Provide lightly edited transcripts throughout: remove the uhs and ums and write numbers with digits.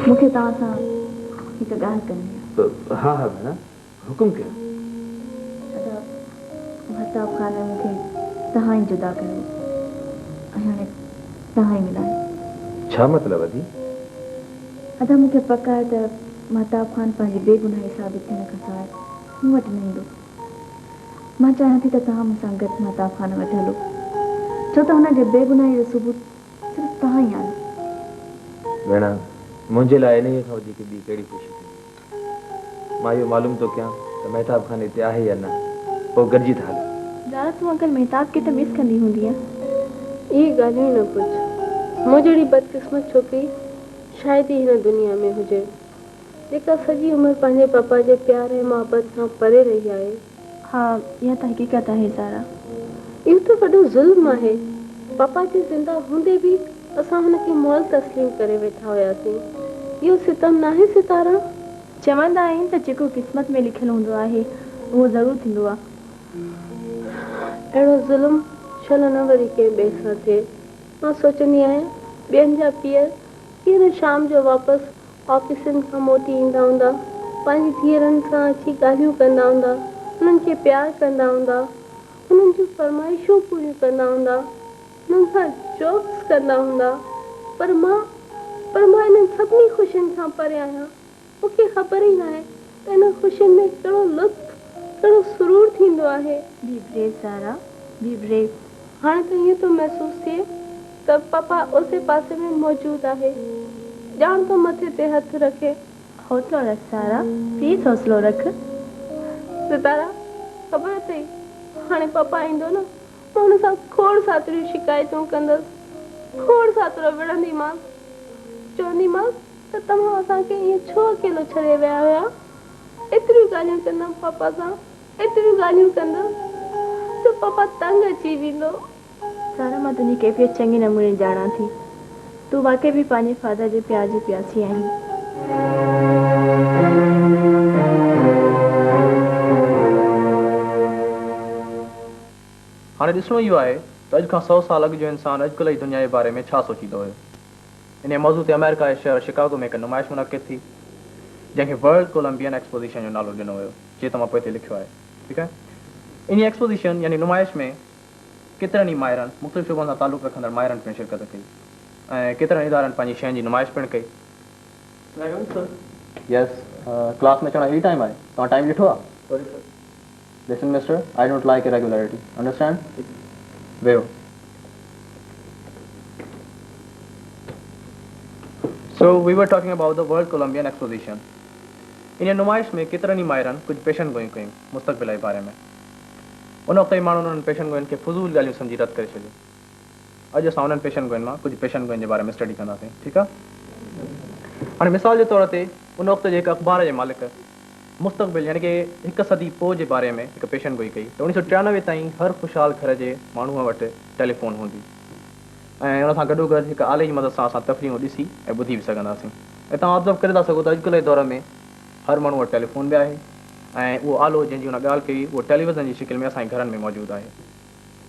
मूंखे तव्हां सां हिकु ॻाल्हि करणी आहे। हाँ हाँ भेण, हुकुम कयो। महताब ख़ान ने मूंखे तव्हां ई जुदा कयो ऐं हाणे तव्हां ई मिलायो। छा मतिलबु अदी? अदा मूंखे पक आहे त महताब ख़ान पंहिंजी बेगुनाही साबित थियण खां सवाइ मूं वटि न ईंदो। मां चाहियां थी त तव्हां मूंसां गॾु महताब ख़ान वटि हलो, छो त हुनजे बेगुनाही जो सबूत सिर्फ़ु तव्हां ई आहियो। भेण, मुंहिंजे लाइ इन खां वधीक ॿी कहिड़ी ख़ुशी थी? मां इहो मालूम थो कयां त महताब ख़ान हिते आहे या न, पोइ गॾिजी था हलूं। ज़ारा, तूं अंकल महताब खे त मिस कंदी हूंदी आहे। इहे ॻाल्हियूं न पुछ। मूं जहिड़ी बदकिस्मत छोकिरी शायदि ई हिन दुनिया में हुजे जेका सॼी उमिरि पंहिंजे पापा जे प्यार ऐं मोहबत खां परे रही आहे। हा, इहा त हक़ीक़त आहे ज़ारा। इहो त वॾो ज़ुल्म आहे। पापा जे ज़िंदा हूंदे बि असां हुनखे मुअल तस्लीम करे वेठा हुयासीं। इहो सितम नाहे सितारा? चवंदा आहिनि त जेको क़िस्मत में लिखियलु हूंदो आहे उहो ज़रूरु थींदो आहे। अहिड़ो ज़ुल्म छल न वरी कंहिं ॿिए सां थिए। मां सोचंदी आहियां ॿियनि जा पीअर कीअं शाम जो वापसि ऑफिसनि खां मोटी ईंदा हूंदा, पंहिंजी धीअरनि सां अची ॻाल्हियूं कंदा हूंदा, हुननि खे प्यारु कंदा हूंदा, हुननि जूं फरमाइशूं पूरियूं कंदा हूंदा, हुननि सां जोक्स कंदा हूंदा। पर मां इन्हनि सभिनी ख़ुशियुनि खां परे आहियां। मूंखे ख़बर ई न आहे त इन ख़ुशियुनि में कहिड़ो लुत्फ़, कहिड़ो सुरूर थींदो आहे। Be brave Zara, be brave. हाणे त ईअं थो महसूसु थिए त पापा उसे पासे में मौजूदु आहे, ॼाण तो मथे ते हथ रखे। हौसलो रख ज़ारा, प्लीज़ हौसलो रख। सितारा, ख़बर अथई हाणे पापा ईंदो न, मां हुन सां खोड़ सातरियूं शिकायतूं कंदसि, खोड़ सातरो विढ़ंदीमांसि, चवंदीमांसि त तव्हां असांखे ईअं छो अकेलो छॾे विया हुया। एतिरियूं ॻाल्हियूं कंदमि पापा सां, एतिरियूं ॻाल्हियूं कंदमि जो पापा तंग अची वेंदो। ज़ारा, मां तुंहिंजी कैफ़ियत चङी नमूने ॼाणां थी। तूं वाक़ई बि पंहिंजे फादर जे प्यार जी प्यासी आहीं। हाणे ॾिसणो इहो आहे त अॼु खां 100 साल अॻु जो इंसानु अॼुकल्ह जी दुनिया जे बारे में छा सोचींदो हुयो। इन मौज़ू ते अमेरिका जे शहर शिकागो में हिकु नुमाइश मुनक़िद थी जंहिंखे वर्ल्ड कोलंबियन एक्सपोज़िशन जो नालो ॾिनो हुयो, जीअं त मां पोइ ते लिखियो आहे। ठीकु आहे, इन एक्सपोज़िशन यानी नुमाइश में केतिरनि ई माहिरनि मुख़्तलिफ़ शोबनि सां तालुक़ रखंदड़ माहिरनि पिणु शिरकत कई ऐं केतिरनि इदारनि पंहिंजी शयुनि जी नुमाइश पिणु कई। यस, क्लास में अचण ई टाइम आहे। तव्हां टाइम ॾिठो आहे? Listen, mister, I don't like irregularity. Understand? Veo. So, we were talking about the World Columbian Exposition. इन नुमाइश में केतिरनि ई माहिरनि कुझु पेशन गोइयूं कयूं मुस्तक़बिल जे बारे में। उन वक़्त ई माण्हुनि उन्हनि पेशन गोइयुनि खे फुज़ूल ॻाल्हियूं सम्झी रद्द करे छॾियो। अॼु असां उन्हनि पेशन गोइयुनि मां कुझु पेशन गोइयुनि जे बारे में स्टडी कंदासीं। ठीकु आहे, हाणे मिसाल जे तौर ते उन वक़्त जे हिकु अख़बार जे मालिक मुस्तक़बिल यानी कि हिकु सदी पोइ जे बारे में हिकु पेशन गोई कई त 1993 ताईं हर ख़ुशहाल घर जे माण्हूअ वटि टेलीफोन हूंदी ऐं उन सां गॾोगॾु हिकु आले जी मदद सां असां तफ़रीहूं ॾिसी ऐं ॿुधी बि सघंदासीं। ऐं तव्हां ऑब्ज़र्व करे था सघो त अॼुकल्ह जे दौर में हर माण्हू वटि टेलीफोन बि आहे ऐं उहो आलो जंहिंजी हुन ॻाल्हि कई उहो टेलीविज़न जी शिकिल में असांजे घरनि में मौजूदु आहे।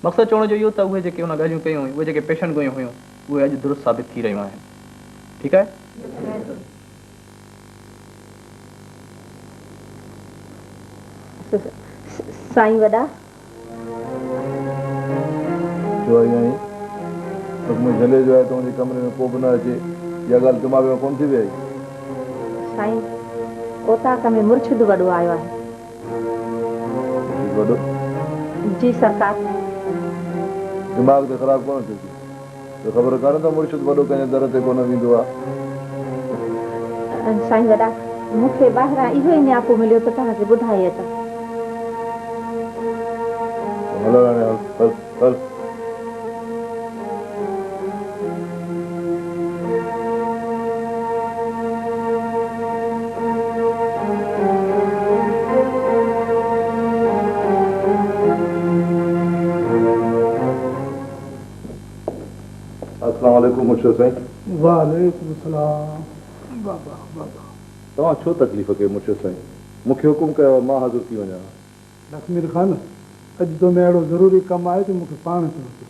मक़सदु चवण जो इहो त उहे जेके हुन ॻाल्हियूं कयूं हुयूं, उहे जेके पेशन गोयूं हुयूं, उहे अॼु दुरुस्त साबित थी रहियूं आहिनि। ठीकु आहे, साईं वॾा झले जो आहे त मुंहिंजे कमरे में को बि न अचे, इहा ॻाल्हि दिमाग़ में कोन थी वई। साईं, ओताक में मुर्शिद वॾो आयो आहे। वॾो? जी सरकार। दिमाग़ त ख़राबु कोन थिए थी, त ख़बर कान्हे त मुर्शिद वॾो कंहिंजे दर ते कोन वेंदो आहे। साईं वॾा, मूंखे ॿाहिरां इहो ई नियापो मिलियो त तव्हांखे ॿुधाए अचां। हलो हाणे हल हल हल। अस्सलाम वालेकुम मुर्शिद साईं। वालेकुम सलाम। बाबा बाबा तव्हां छो तकलीफ़ कयो मुर्शिद साईं? मूंखे हुकुम कयो मां हाज़िर थी वञा। लक्ष्मीर ख़ान, अॼु तो में अहिड़ो ज़रूरी कमु आहे त मूंखे पाण चवणो पियो।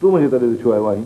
तूं मुंहिंजे तॾहिं छो आयो आहीं?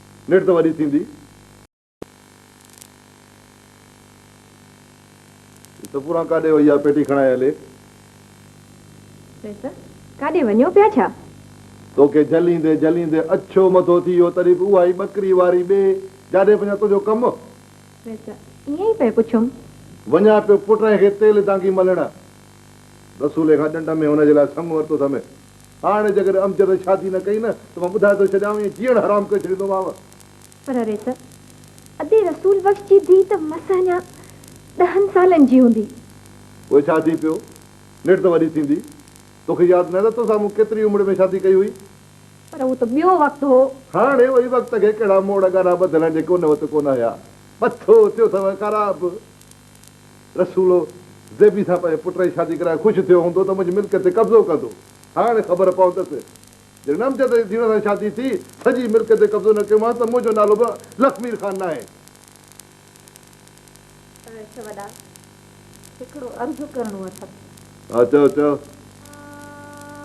नेट तो वरी थींदी तो पूरा काॾे वई आहे पेटी खणाए हले काॾे वञो पिया छा? तोखे जलींदे जलींदे अछो मथो थी वियो तॾहिं बि उहा ई ॿकरी वारी ॿे जाॾे वञा तुंहिंजो कमु ईअं ई पिए पुछुमि वञा पियो पुट खे तेल तांकी मलण रसूले खां ॾंड में हुनजे लाइ संग वरितो अथमि हाणे जेकर अमजद शादी न कई न त मां ॿुधाए थो छॾियां जीअण हराम करे छॾींदोमांव पर रेत अधे रसूल बख़्श जी धीउ त मस अञा 10 सालनि जी हूंदी उहे छा थी पियो नेट त वॾी थींदी तोखे यादि न तो साम्हूं केतिरी उमिरि में शादी कई हुई पर उहो त ॿियो वक़्तु हो हाणे वरी वक़्त खे कहिड़ा मोड़ ॻारा ॿधल आहिनि जेके उन वक़्तु कोन हुया मथो थियो अथव ख़राब रसूलो ज़ेबी सां पंहिंजे पुट जी शादी कराए ख़ुशि थियो हूंदो त मुंहिंजी मिल्क ते कब्ज़ो कंदो हाणे ख़बर पवंदसि जॾहिं अमजद जी धीअ सां शादी थी सॼी मिल्क ते कब्ज़ो न कयोमांसि त मुंहिंजो नालो बि लक्ष्मीर ख़ान न आहे वॾा हिकिड़ो अर्ज़ु करिणो अथव हा चओ चओ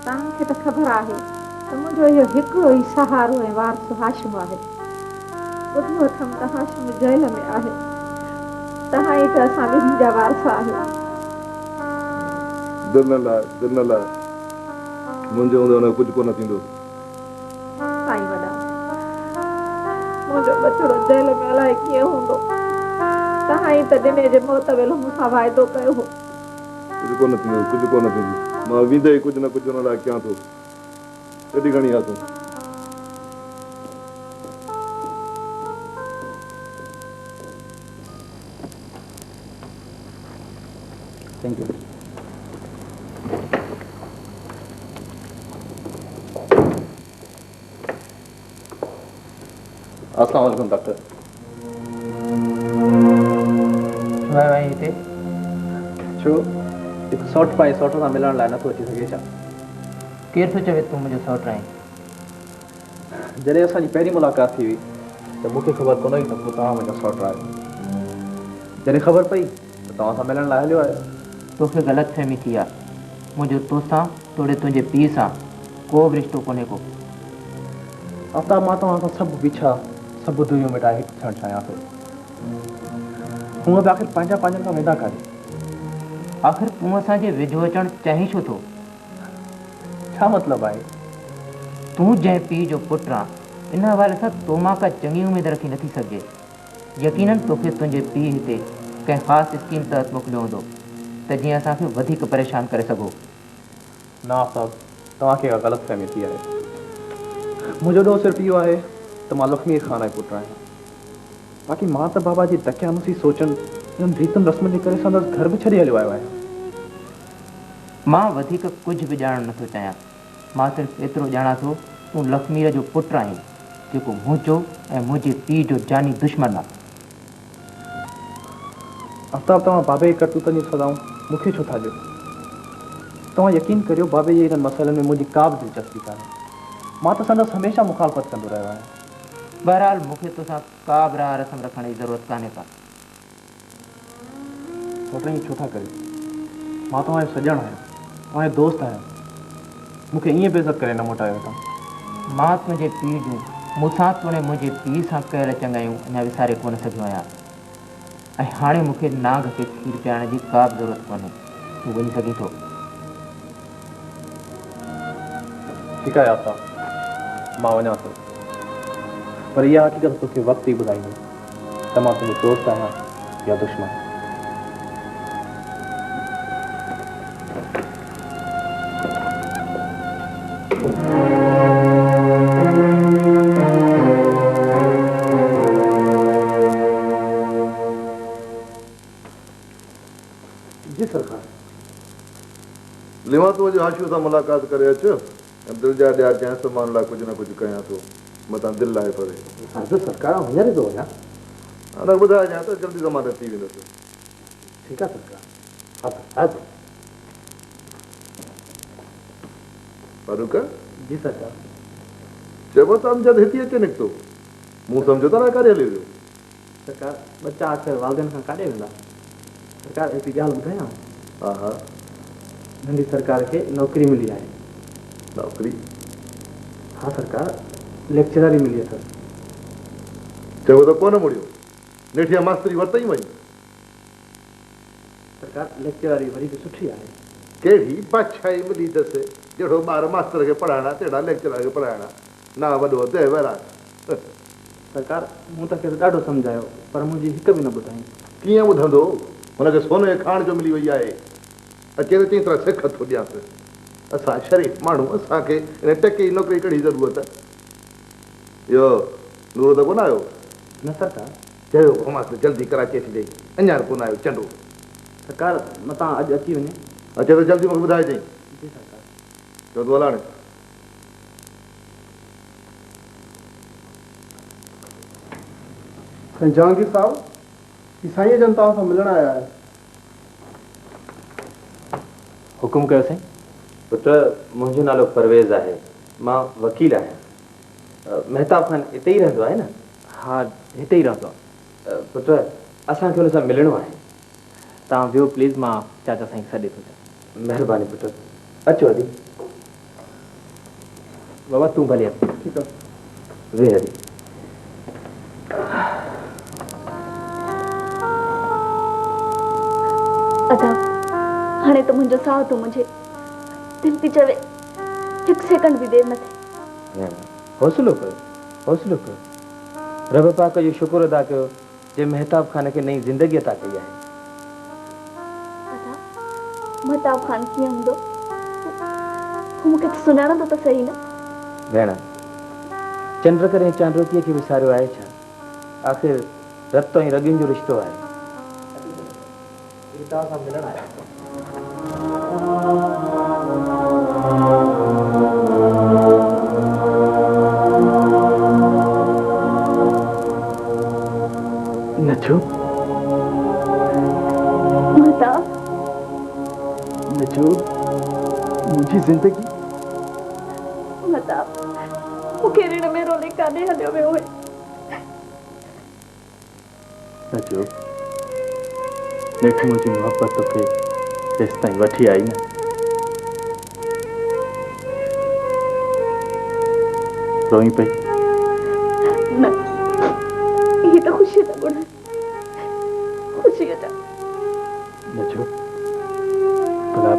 तव्हांखे त ख़बर आहे त मुंहिंजो इहो हिकिड़ो ई सहारो ऐं वारसो हाशिम आहे ॿुधो अथमि त हाशिम जेल में आहे तव्हां ई त असां ॿिन्ही जा वारसा आहियो दिल न लाइ मुंहिंजो हूंदो हुन कुझु कोन थींदो साईं वॾा मुंहिंजो बचिड़ो जेल में अलाए कीअं हूंदो तव्हां ई त ॾिने जे मौत वेलो मूंसां वाइदो कयो हो कुझु कोन थींदो मां वेंदे ई कुझु न कुझु हुन लाइ कयां थो केॾी घणी आहे तूं थैंक यू अस्सलाम वालेकुम डॉक्टर भाई हिते छो हिकु सौट पाए सौट सां मिलण लाइ नथो अची सघे छा केरु थो चवे तूं मुंहिंजो सौटु आहीं जॾहिं असांजी पहिरीं मुलाक़ात थी हुई त मूंखे ख़बर कोन हुई त पोइ तव्हां मुंहिंजो सौटु आहियो जॾहिं ख़बर पई त तव्हां सां मिलण लाइ हलियो आहियो तोखे ग़लतफ़हमी थी आहे मुंहिंजो तोसां तोड़े तुंहिंजे पीउ सां को बि रिश्तो कोन्हे को आफ्ताब मां तव्हां सां सभु बिछा सभु दुनियूं मिटाए हिकु थियणु चाहियां थो हूअं बि आख़िर पंहिंजा पंहिंजनि खां वेंदा कान्हे आख़िर तूं असांजे वेझो अचणु चाहीं छो थो छा मतिलबु आहे तूं जंहिं पीउ जो पुटु आहे इन हवाले सां तो मां का चङी उमेद रखी नथी सघिजे यकीनन तोखे तुंहिंजे पीउ हिते कंहिं ख़ासि स्कीम तहत मोकिलियो हूंदो त जीअं असांखे वधीक परेशान करे सघो न आफ्ताब तव्हांखे का ग़लतफ़हमी थी आहे मुंहिंजो ॾोह सिर्फ़ु इहो आहे त मां लक्ष्मी खान जो पुटु आहियां बाक़ी मां त बाबा जी दकियानुसी सोचनि इन्हनि रीतुनि रस्मनि जे करे संदसि घर बि छॾे हलियो आयो आहियां मां वधीक कुझु बि ॼाणणु नथो चाहियां मां सिर्फ़ु एतिरो ॼाणा थो तूं लक्ष्मीअ जो पुटु आहीं जेको मुंहिंजो ऐं मुंहिंजे पीउ जो जानी दुश्मन आहे आफ्ताब तव्हां बाबे जी करतूतनि जी सदाऊं मूंखे छो था ॾियो तव्हां यकीन करियो बाबे जे हिननि मसइलनि में मुंहिंजी का बि दिलचस्पी कान्हे मां त संदसि हमेशह मुखालफ़त कंदो रहियो आहियां बहरहाल मूंखे तोसां का बि राह रस्म रखण जी ज़रूरत कान्हे का सोटनि छो था करियो मां तव्हांजो सॼणु आहियां तव्हांजो दोस्त आहियां मूंखे ईअं बेइज़त करे न मोटायो तव्हां मां तुंहिंजे पीउ जूं मूंसां तोड़े मुंहिंजे पीउ सां कयल चङायूं अञा विसारे कोन सघियो आहियां ऐं हाणे मूंखे नाग खे खीर पीआरण जी का बि ज़रूरत कोन्हे तूं वञी सघीं थो ठीकु आहे आफ्ताब मां वञा थो पर इहा हक़ीक़त तोखे वक़्तु ई ॿुधाईंदो त मां तुंहिंजो दोस्त आहियां या दुश्मन जी सरकार लिवा तो हाशियो सां मुलाक़ात करे अच ऐं दिलि जा ॾिया कंहिं समान लाइ कुझु न कुझु कयां थो मतां दिलि लाहे परे सरकार हींअर थो वञा हाणे ॿुधाइजांइ त जल्दी ज़मानत थी वेंदसि ठीकु आहे सरकार फारूक जी सरकार चइबो त अमजद हिते अचे निकितो मूं सम्झो त न काॾे हली वियो सरकार बच्चा आख़िर वालदेन खां काॾे वेंदा सरकार हिकिड़ी ॻाल्हि ॿुधायां हा हा नंढी सरकार खे नौकिरी मिली आहे नौकिरी हाँ सरकार लेक्चरर ही मिली अथसि चवो तो कोन मुड़ियो नेठिया मास्तरी वरतई वई सरकार लेक्चर वारी वरी भी सुठी आहे केड़ी बादशाही मिली दस जेड़ो बार मास्टर के पढ़ाना तेड़ा लेक्चर के पढ़ाना ना वडो ते वरा सरकार मूं तके ॾाढो समझायो पर मुंहिंजी हिक बि न ॿुधाई कियां ॿुधंदो हुनखे सोने जे खाण जो मिली वई आहे अचे त चई तरह सिख थो ॾियांसि असां शरीफ़ माण्हू असांखे इन टके जी नौकिरी कहिड़ी ज़रूरत इहो नूरो त कोन आयो न सरकार चयो घुमांसि जल्दी कराची अची ॾे अञा कोन आयो चंडो सरकार मतां अॼु अची वञे अचे त जल्दी मूंखे ॿुधाए ॾेई जी सरकार चओ तूं हलाणे जहांगीर साहब ईसाई जनता सां मिलण आया है हुकुम कयो साईं पुट मुंहिंजो नालो परवेज़ आहे मां वकील आहियां महताब खान हिते ई रहंदो आहे न हा हिते ई रहंदो आहे पुट असांखे हुन सां मिलणो आहे तव्हां वियो प्लीज़ मां चाचा साईं खे सॾे थो चाहियां महिरबानी पुट अचो हरी बाबा तूं भले ठीक है वे हरी अदा हाणे त मुंहिंजो साह थो मुंहिंजे दिलि थी चवे हिकु सेकंड बि देरि न थिए हौसलो कयो रब पाक जो शुक्र अदा कयो जे महताब खान खे नई ज़िंदगी अता कई आहे महताब खान कीअं हूंदो हू मूंखे सुञाणंदो त सही न भेण चंड करे चांडोतीअ खे विसारियो आहे छा आख़िर रत ऐं रॻियुनि जो रिश्तो आहे तव्हां सां मिलण आया नचो महताब नचो मुंहिंजी ज़िंदगी महताब मूंखे ऋण में रोले काॾे हलियो वियो हुए नचो नेठ मुंहिंजी मोहबत तोखे तेसि ताईं वठी आई न रोई पई न ये तो खुशी था गुण खुशी है नचो भला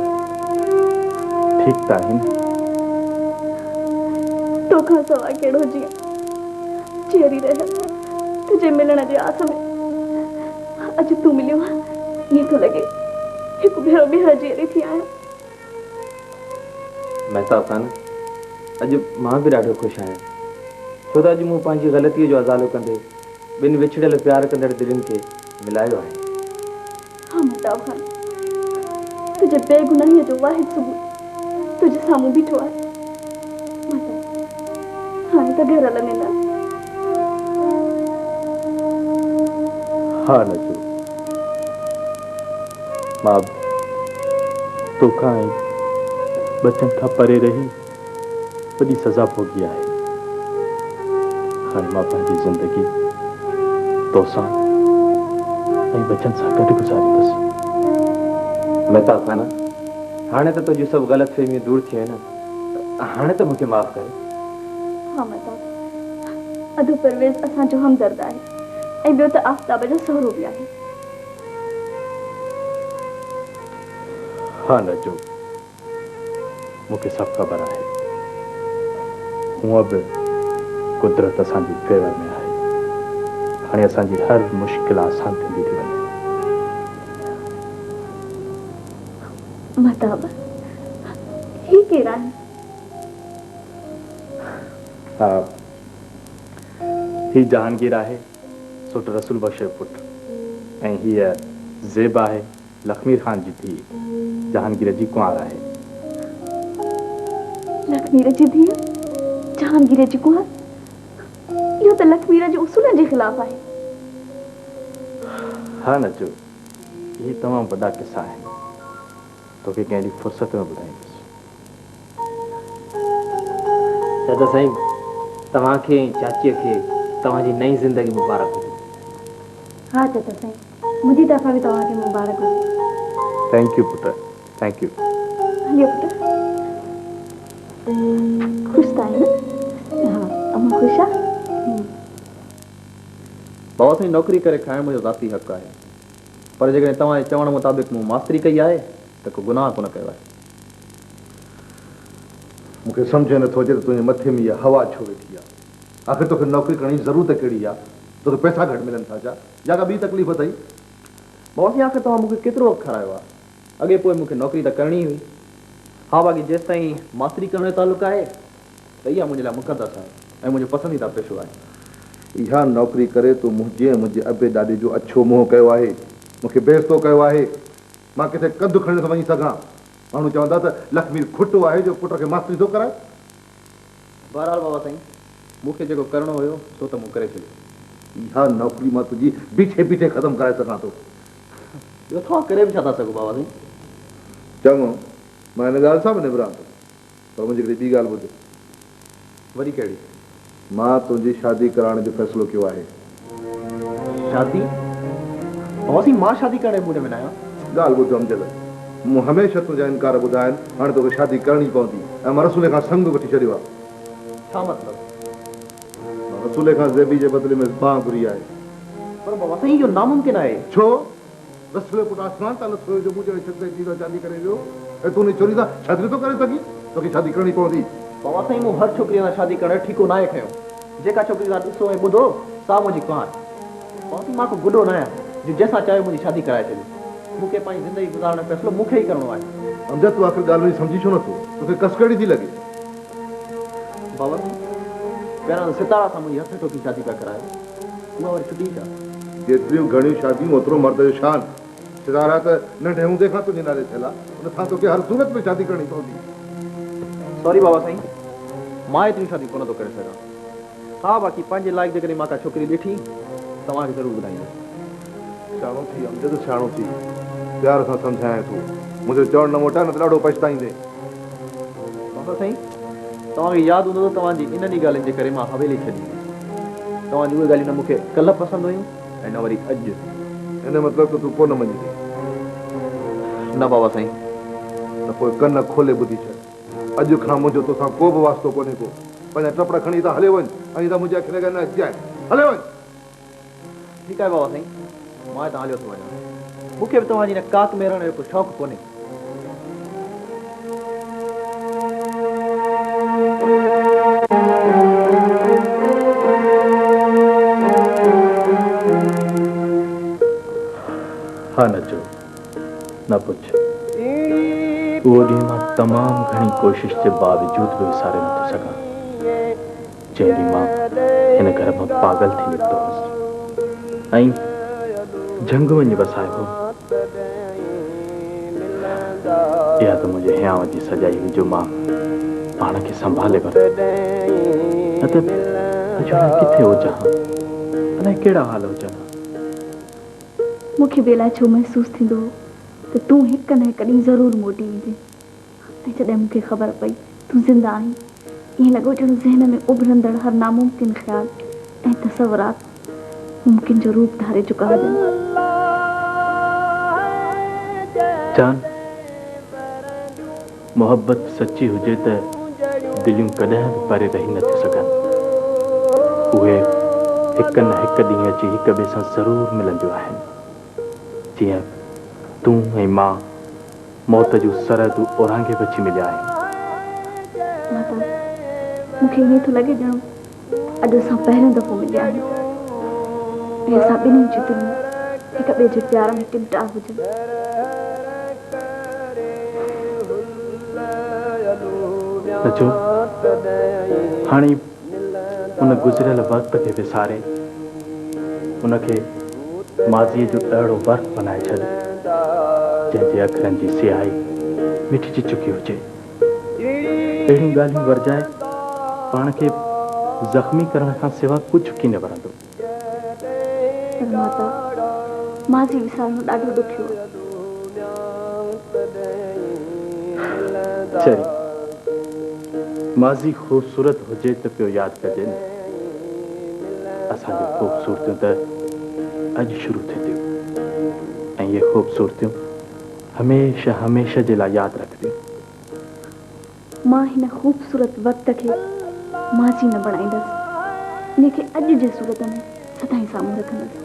ठीक था ही तो खां सवा केड़ो जिया चेरी रहे तुझे मिलण जे आस में अज तू मिलियो ये तो लगे एक भेरो भेरा जेरी थी आया महताब खान अॼु मां बि ॾाढो ख़ुशि आहियां छो त अॼु मूं पंहिंजी ग़लतीअ जो अज़ालो कंदे ॿिनि विछड़ियल प्यार कंदड़ दिलनि खे मिलायो आहे हाँ महताब खान तुझे बेगुनाही जो वाहिद सबूत तुझे साम्हूं बीठो आहे महताब हाणे त घर हलंदे न हाँ नचो मां तोखां ऐं बचन खां परे रही वॾी सज़ा भोगी आहे हाणे मां पंहिंजी ज़िंदगी तोसां ऐं बचन सां गॾु गुज़ारींदुसि महताब खान हाणे त तुंहिंजूं सभु ग़लतफ़हमियूं दूर थी वियूं आहिनि हाणे त मूंखे माफ़ कर हाँ महताब अधु परवेज़ असांजो हमदर्द आहे ऐं ॿियो त आफ़ताब जो सहुरो बि आहे हाँ नचो मूंखे सभु ख़बर आहे हूअं बि कुदरत असांजी फेवर में आहे हाणे असांजी हर मुश्किल आसान थींदी थी वञे महताब ही केरु आहिनि हा ही जहांगीर आहे सुट रसूल बख्श जो पुटु ऐं हीअ ज़ेब आहे लखमीर ख़ान जी धीउ जहांगीर जी कुंवार आहे लखमीर जी धीउ जहांगीर जी कुंवार इहो त लखमीर जे उसूलनि जे ख़िलाफ़ आहे हा नचो इहे तमामु वॾा किस्सा आहिनि तोखे कंहिं ॾींहुं फ़ुर्सत में ॿुधाईंदुसि दादा साईं तव्हांखे ऐं चाचीअ खे तव्हांजी नई ज़िंदगी मुबारक हुजे हाँ चाचा साईं मुंहिंजी तरफ़ां बि तव्हांखे मुबारक हुजे थैंक यू पुटु थैंक यू हलियो पुटु ख़ुशि था आहियो न हाँ अम्मा ख़ुशि आहे बाबा साईं नौकरी करे खाइण मुंहिंजो ज़ाती हक़ आहे, पर जेकॾहिं तव्हांजे चवण मुताबिक़ मूं मास्तरी कई आहे त को गुनाह कोन कयो आहे। मूंखे सम्झ नथो अचे त तुंहिंजे मथे में इहा हवा छो वेठी आहे। आख़िर तोखे नौकरी करण जी ज़रूरत कहिड़ी आहे? तोखे पैसा घटि मिलनि था छा, या का ॿी तकलीफ़ अथई? बाबा साईं आख़िर तव्हां मूंखे केतिरो वक़्तु खारायो आहे? अॻे पोइ मूंखे नौकरी त करणी हुई। हा बाक़ी जेसि ताईं मास्तरी करण जो तालुक़ु आहे त इहा मुंहिंजे लाइ मुक़दस आहे ऐं मुंहिंजो पसंदीदा पेशो आहे। इहा नौकरी करे तूं मुंहिंजे अबे ॾाॾे जो अछो मुंहुं कयो आहे, मूंखे बेइज़्तो कयो आहे। मां किथे कंधु खणी नथो वञी सघां। माण्हू चवंदा त लक्ष्मी खुटो आहे जो पुट खे मास्तरी थो कराए। बहरहाल बाबा साईं मूंखे जेको करिणो हुयो सो त मूं करे छॾियो। इहा नौकरी मां तुंहिंजी बीठे बीठे ख़तमु कराए सघां थो। ॿियो तव्हां करे बि छा था सघो बाबा साईं? चङो, मां हिन ॻाल्हि सां बि निबरां थो, पर मुंहिंजी हिकिड़ी ॿी ॻाल्हि ॿुध। वरी कहिड़ी? मां तुंहिंजी शादी कराइण जो फ़ैसिलो कयो आहे। शादी? बाबा साईं मां शादी करण जे मूड में न आहियां। ॻाल्हि ॿुध अमजद, मूं हमेशह तुंहिंजा इनकार ॿुधा आहिनि, हाणे तोखे शादी करणी पवंदी ऐं मां रसूल खां संग वठी छॾियो आहे। छा मतिलबु? रसूल खां ज़ेबी जे बदिले में बांह घुरी आहे। पर बाबा साईं इहो नामुमकिन आहे। छो? रसूल पुटु आसमान तां लथो हुयो जो मूं जहिड़े शख़्स जी शादी करे वियो ऐं तूं चोरी सां शादी थो करे सघीं? तोखे शादी करणी पवंदी। बाबा साईं मूं हर छोकिरीअ सां शादी करण ठीकु न आहे खयो। जेका छोकिरी सां ॾिसो ऐं ॿुधो सा मुंहिंजी कुंवार। बाबा साईं मां को गुॾो न आहियां जो जंहिंसां चाहियो मुंहिंजी शादी कराए छॾियो। मूंखे पंहिंजी ज़िंदगी गुज़ारण जो फ़ैसिलो मूंखे ई करिणो आहे। अमजद तूं आख़िर ॻाल्हि में सम्झी छो नथो? तोखे कसकड़ी थी लॻे? बाबा साईं पहिरां सितारा सां मुंहिंजी हथ ठोकी शादी पिया करायो, उहा वरी छुटी छा? जेतिरियूं घणियूं शादियूं ओतिरो मर्द जो शान। सितारा त नंढे हूंदे खां तुंहिंजे नाले थियल आहे, उन खां तोखे हर सूरत में शादी करणी पवंदी। सॉरी बाबा साईं मां एतिरी शादी कोन थो करे सघां। हा बाक़ी पंहिंजे लाइक़ जेकॾहिं मां का छोकिरी ॾिठी तव्हांखे ज़रूरु ॿुधाईंदुसि। सियाणो थी अमजद, सियाणो थी, प्यार सां सम्झाए थो। मुंहिंजो चवणु न मोटा न त ॾाढो पछताईंदे। बाबा साईं तव्हांखे यादि हूंदो त तव्हांजी इन्हनि ॻाल्हियुनि जे करे मां हवेली छॾी। तव्हांजी उहे ॻाल्हियूं न मूंखे कल्ह पसंदि हुयूं ऐं न वरी अॼु। हिन मतिलबु त तूं कोन मञी? न बाबा साईं। त पोइ कन खोले ॿुधी छॾ। अॼु खां मुंहिंजो तोसां को बि वास्तो कोन्हे को। पंहिंजा टपड़ खणी त हले वञ ऐं त मुंहिंजे अखियुनि खे न अचिजांइ। हले वञ। ठीकु आहे बाबा साईं मां हितां हलियो थो वञां। मूंखे बि तव्हांजी हिन काक में रहण जो को शौक़ु कोन्हे। हा न चो न पुछ। उहो ॾींहुं मां तमामु घणी कोशिश जे बावजूद बि विसारे नथो सघां जंहिं ॾींहुं मां हिन घर मां पागल थी निकितो हुउसि ऐं झंग वञी वसायो हो। इहा त मुंहिंजे हियांव जी सजाई हुई जो मां पाण खे संभाले वरितो। न त किथे हुजां, अलाए कहिड़ा हाल हुजनि। मूंखे बि अलाए छो महसूसु थींदो हो त तूं हिकु न हिकु ॾींहुं ज़रूरु मोटी ईंदे। ऐं जॾहिं मूंखे ख़बर पई तूं ज़िंदा आहीं, ईअं लॻो ॼणो ज़हन में उभरंदड़ हर नामुमकिन ख़्याल ऐं तसवुरात मुमकिन जो रूप धारे चुका हुजनि। जान मोहब्बत सची हुजे त दिलियूं कॾहिं बि परे रही नथियूं सघनि। उहे हिकु न हिकु ॾींहुं अची हिक ॿिए सां ज़रूरु मिलंदियूं आहिनि। जीअं तूं ऐं मां मौत जूं सरहदूं ओरांगे बची मिलिया आहिनि। मूंखे ईअं थो लॻे ॼणो अॼु असां पहिरियों दफ़ो मिलिया आहियूं ऐं असां ॿिन्हिनि जी दिलियूं हिक ॿिए जे प्यार में टिमटा हुजनि। सचो हाणे उन गुज़रियल वक़्त खे विसारे उनखे माज़ीअ जो अहिड़ो वर्क बनाए छॾ जंहिंजे अखरनि जी सियाही मिटिजी चुकी हुजे। अहिड़ियूं ॻाल्हियूं वरजाए पाण खे ज़ख़्मी करण खां सवाइ कुझु की न वणंदो। पर माता माज़ी विसारणो ॾाढो ॾुखियो आहे। चरी माज़ी ख़ूबसूरत हुजे त पियो यादि कजे न। असांजूं ख़ूबसूरतियूं त अॼु शुरू थींदियूं ऐं इहे ख़ूबसूरतियूं हमेशह हमेशह जे लाइ यादि रखंदियूं। मां हिन ख़ूबसूरत वक़्त खे माज़ी न बणाईंदसि, इनखे अॼु जे सूरत में सदाई साम्हूं रखंदसि।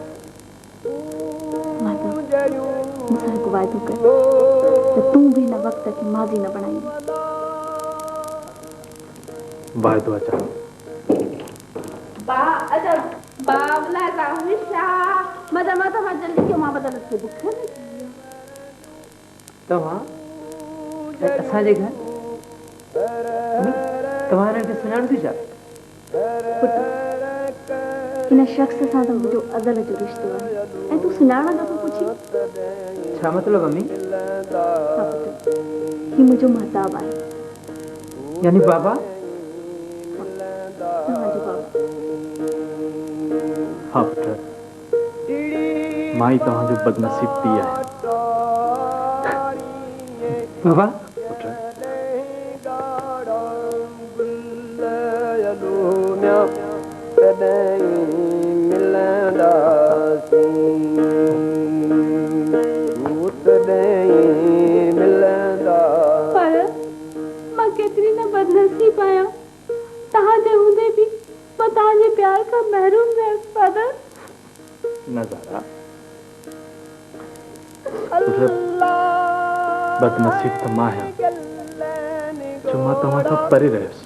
माता मूंसां हिकु वाइदो कर त तूं बि हिन वक़्त खे माज़ी न बणाईंदी। वाइदो अचा तव्हां असांजे घर तव्हां हिननि खे सुञाणो छा? हिन शख़्स सां त मुंहिंजो अज़ल जो रिश्तो आहे ऐं तूं सुञाणा नथो पुछी? छा मतिलबु मम्मी? हा पुटु, हीउ मुंहिंजो महताब आहे। यानी बाबा? तव्हांजो बाबा। हा पुट, मां ई तव्हांजो बदनसीब पीउ आहियां। बाबा? पर मां केतिरी न बदनसीब आहियां, तव्हांजे हूंदे बि मां तव्हांजे प्यार खां महरूम रहियसि फादर। नज़ारा बदनसीब त मां आहियां जो मां तव्हां खां परे रहियुसि।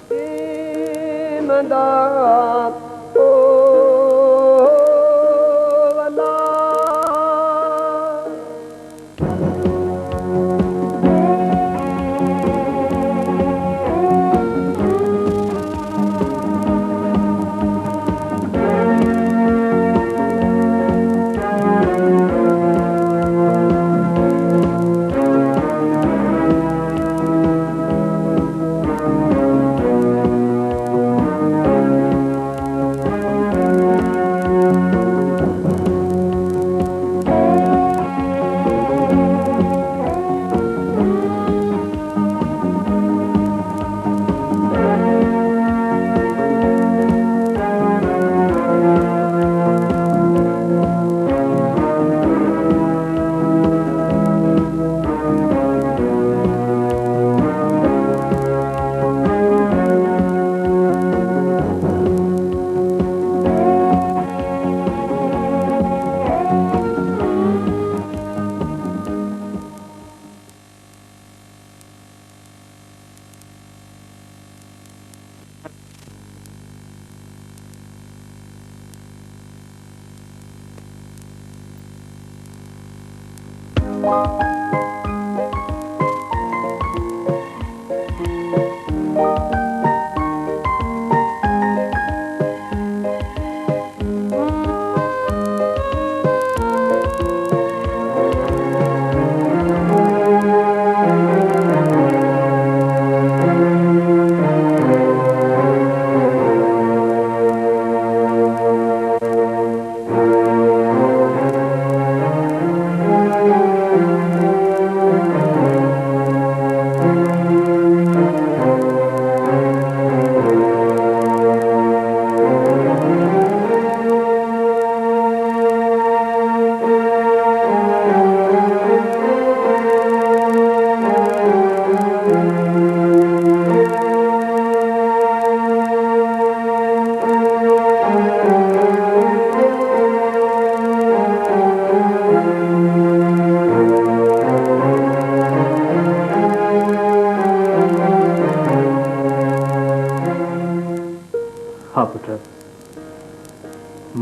हाँ पुट,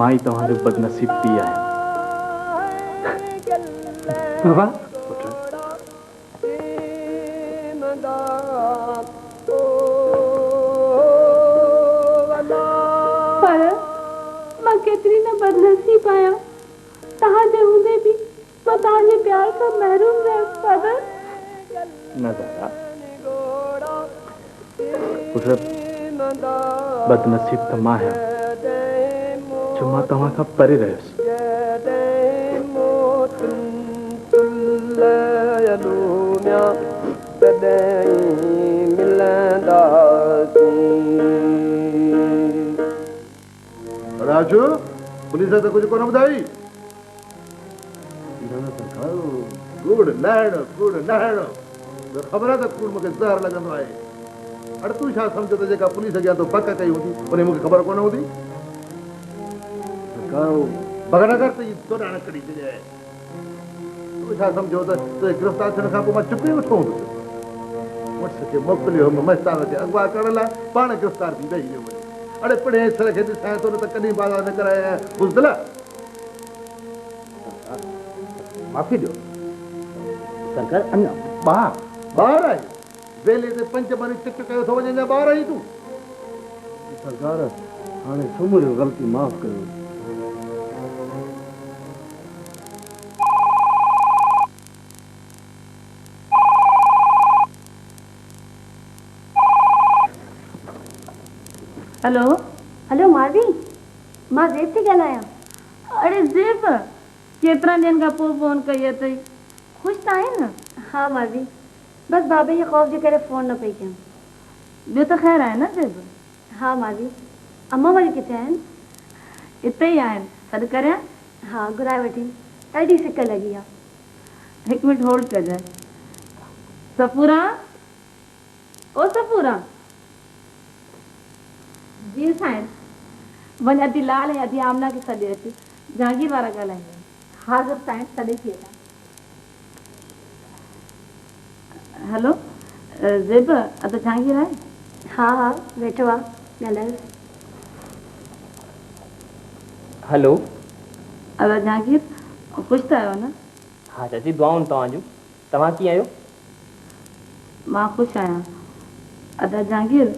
मां ई तव्हांजो बदनसीब पीउ आहियां। बाबा? पर मां केतिरी न बदनसीब आहियां, तव्हांजे हूंदे बि मां तव्हांजे प्यार खां महरूम रहियसि फादर। नज़ारा पुट, बदनसीब त मां आहियां जो मां तव्हां खां परे रहियुसि। राजू, पुलिस तो कुछ कोन ॿुधाई? गुड लहण ख़बर है तो कूड़ मूंखे ज़हर लॻंदो आहे। अड़ तूं छा सम्झो त जेका पुलिस अॻियां तो पक कई हूंदी उन मूंखे ख़बर कोन हूंदी? बगनगर तो तो डाण कड़ी छॾिया आहे तूं छा सम्झो त तुंहिंजे गिरफ़्तार थियण खां पोइ मां चुप ई वेठो हूंदुसि मुड़ुस खे मोकिलियो मस्तान खे अॻुवाट करण लाइ पाण गिरफ़्तार थी ॾेई वियो वञे अड़े पिणे सर खे ॾिसां थो न त कॾहिं बाज़ार न कराया बुज़दिल माफ़ी ॾियो सरकार अञा ॿार आहे वेले ते पंज मरी टिक कयो थो वञे अञा ॿार आई तूं सरकार हाणे सुम्हियो ग़लती माफ़ कयो हेलो हेलो मारवी मां ज़ेब थी ॻाल्हायां। अरे ज़ेब केतिरा ॾींहंनि खां पोइ फोन कई अथई ख़ुशि त आहे न? हाँ मारवी बस बाबे जे ख़ौफ़ जे करे फ़ोन न पई कयां। ॿियो त ख़ैर आहे न ज़ेब? हाँ मारवी अम्मा वरी किथे आहिनि? हिते ई आहिनि सॾु करियां? हाँ घुराए वठी ॾाढी सिक लॻी आहे। हिकु मिंट होल्ड कजांइ। सफ़ूरा ओ सफ़ूरा जी साईं वञ अधी लाल ऐं अधी आमना खे सॾे अच जहांगीर वारा ॻाल्हाईंदा। हाज़िर साईं सॾे थी अचां। हेलो ज़ेब अदा जहांगीर आहे? हाँ हाँ वेठो आहे ॻाल्हायो। हेलो अदा जहांगीर ख़ुशि त आहियो न? हाँ चाची दुआऊं तव्हांजूं तव्हां कीअं आहियो? मां ख़ुशि आहियां। अदा जहांगीर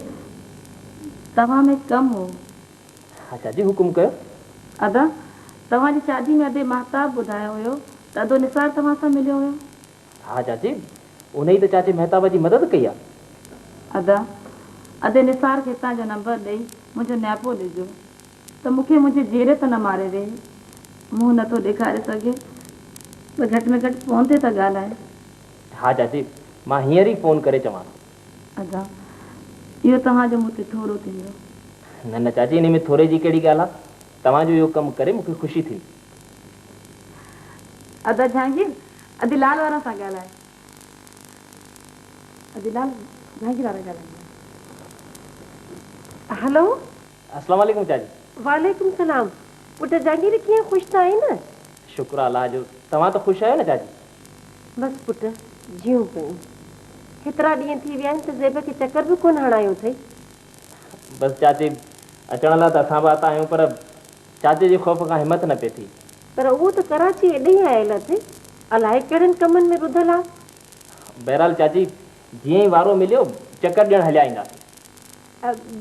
तव्हां में कमु हो। हाँ चाची हुकुम कयो। अदा तव्हांजी शादी में अदे महताब ॿुधायो हुयो त अदो निसार तव्हां सां मिलियो हुयो। हाँ चाची उन ई त चाची महताब जी मदद कई आहे। अदा अदे निसार खे हितां जो नंबर ॾेई मुंहिंजो न्यापो ॾिजो त मूंखे मुंहिंजे जेरे त न मारे वेही मुंहुं नथो ॾेखारे सघे त घटि में घटि फ़ोन ते त ॻाल्हाए। हाँ चाची मां हींअर ई फ़ोन करे चवां। अदा इहो तव्हांजो मूं ते थोरो थींदो। न न चाची इन में थोरे जी कहिड़ी ॻाल्हि आहे तव्हांजो इहो कमु करे मूंखे ख़ुशी थी। अदा जहांगीर अदी लाल वारा सां ॻाल्हाए। अदी लाल जहांगीर वारा ॻाल्हाईंदा। हेलो अस्सलाम वालेकुम चाची। वालेकुम सलाम। पुट जहांगीर कीअं ख़ुशि त आई न? शुक्र अल्लाह जो तव्हां त ख़ुशि आहियो न चाची? बसि पुट जियूं पियूं हेतिरा ॾींहं थी विया आहिनि त ज़ेब खे चकर बि कोन हणायो अथई। बसि चाची अचण लाइ त असां बि आता आहियूं पर चाचे जे ख़ौफ़ खां हिमत न पई थी। पर उहो त कराची एॾे ई आयल अथई अलाए कहिड़नि कमनि में रुधल आहे। बहरहाल चाची जीअं ई वारो मिलियो चकर ॾियणु हलिया ईंदासीं।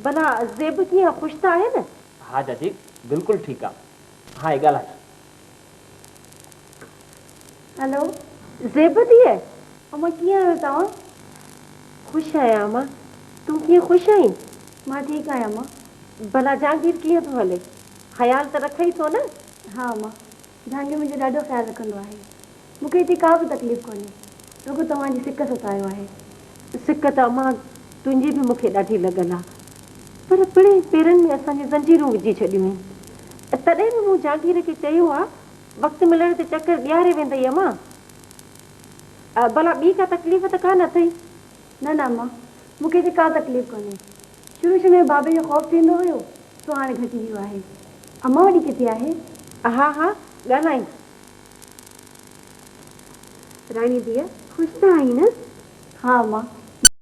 भला ज़ेब कीअं ख़ुशि त आहे न? हाँ चाची बिल्कुलु ठीकु आहे। हाँ ही ॻाल्हाए। हेलो ज़ेब धीअ अम्मा कीअं आहियो तव्हां? ख़ुशि आहियां अम्मा तूं कीअं ख़ुशि आहीं? मां ठीकु आहियां अम्मा। भला जहांगीर कीअं थो हले ख़्यालु त रखे ई थो न? हा अम्मा जहांगीर मुंहिंजो ॾाढो ख़्यालु रखंदो आहे। मूंखे हिते का बि तकलीफ़ कोन्हे रुगो तव्हांजी सिक सतायो आहे। सिक त अम्मा तुंहिंजी बि मूंखे ॾाढी लॻल आहे पर पिणे पेरनि में असांजी ज़ंजीरूं विझी छॾियूं आहिनि तॾहिं बि मूं जहांगीर खे चयो आहे वक़्तु मिलण ते चकर ॾियारे वेंदई अम्मा। भला ॿी का तकलीफ़ त कान अथई? न न अम्मा मूंखे हिते का तकलीफ़ कोन्हे। शुरू में बाबे जो ख़ौफ़ थींदो हुयो सो हाणे घटिजी वियो आहे। अम्मा वॾी किथे आहे? हा हा ॻाल्हाई। राणी धीअ ख़ुशि त आई न? हा अम्मा